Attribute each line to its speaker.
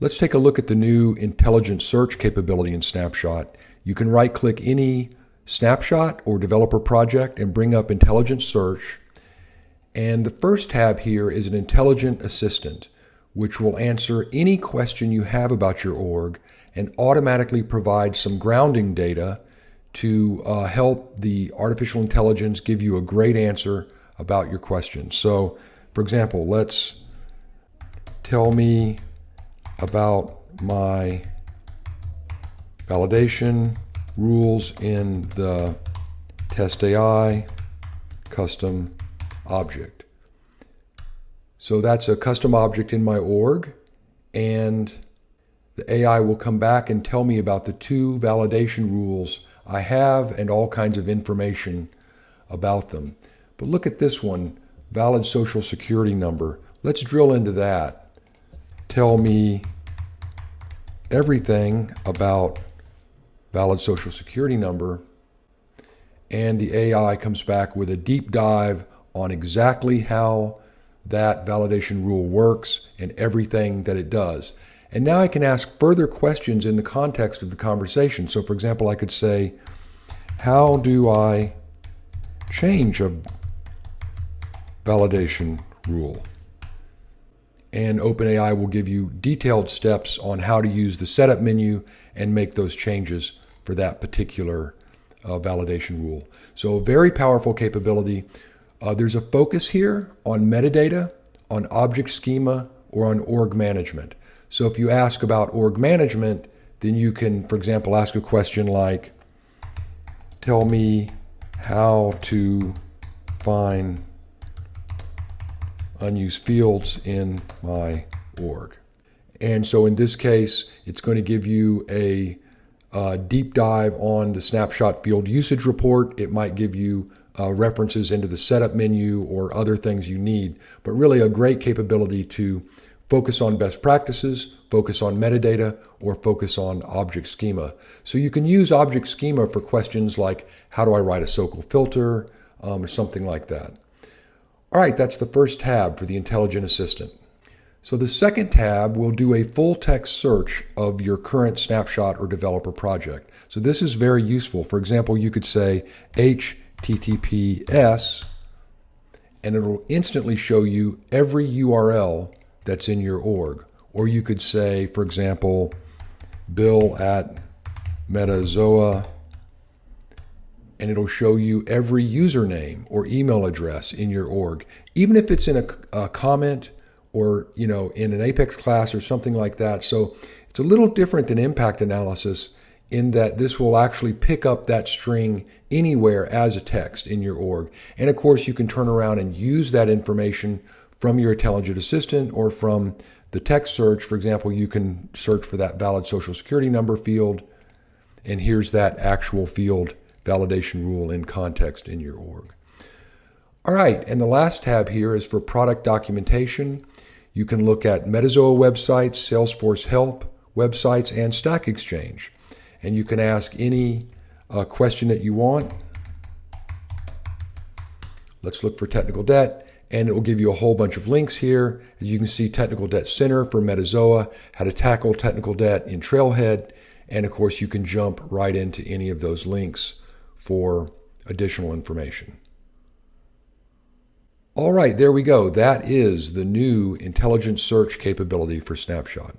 Speaker 1: Let's take a look at the new intelligent search capability in Snapshot. You can right-click any snapshot or developer project and bring up intelligent search. And the first tab here is an intelligent assistant, which will answer any question you have about your org and automatically provide some grounding data to help the artificial intelligence give you a great answer about your question. So, for example, let's tell me about my validation rules in the test AI custom object. So that's a custom object in my org, and the AI will come back and tell me about the 2 validation rules I have and all kinds of information about them. But look at this one, valid social security number. Let's drill into that. Tell me everything about valid social security number, and the AI comes back with a deep dive on exactly how that validation rule works and everything that it does. And now I can ask further questions in the context of the conversation. So for example, I could say, how do I change a validation rule? And OpenAI will give you detailed steps on how to use the setup menu and make those changes for that particular validation rule. So a very powerful capability. There's a focus here on metadata, on object schema, or on org management. So if you ask about org management, then you can, for example, ask a question like, tell me how to find unused fields in my org. And so in this case, it's going to give you a deep dive on the snapshot field usage report. It might give you references into the setup menu or other things you need, but really a great capability to focus on best practices, focus on metadata, or focus on object schema. So you can use object schema for questions like, how do I write a SOQL filter, or something like that. All right, that's the first tab for the Intelligent Assistant. So the second tab will do a full text search of your current snapshot or developer project. So this is very useful. For example, you could say HTTPS, and it'll instantly show you every URL that's in your org. Or you could say, for example, bill@Metazoa, and it'll show you every username or email address in your org, even if it's in a comment or in an Apex class or something like that. So it's a little different than impact analysis in that this will actually pick up that string anywhere as a text in your org. And of course, you can turn around and use that information from your Intelligent Assistant or from the text search. For example, you can search for that valid social security number field, and here's that actual field validation rule in context in your org. All right, and the last tab here is for product documentation. You can look at Metazoa websites, Salesforce help websites, and Stack Exchange. And you can ask any question that you want. Let's look for technical debt, and it will give you a whole bunch of links here. As you can see, Technical Debt Center for Metazoa, how to tackle technical debt in Trailhead, and of course you can jump right into any of those links for additional information. All right, there we go. That is the new intelligent search capability for Snapshot.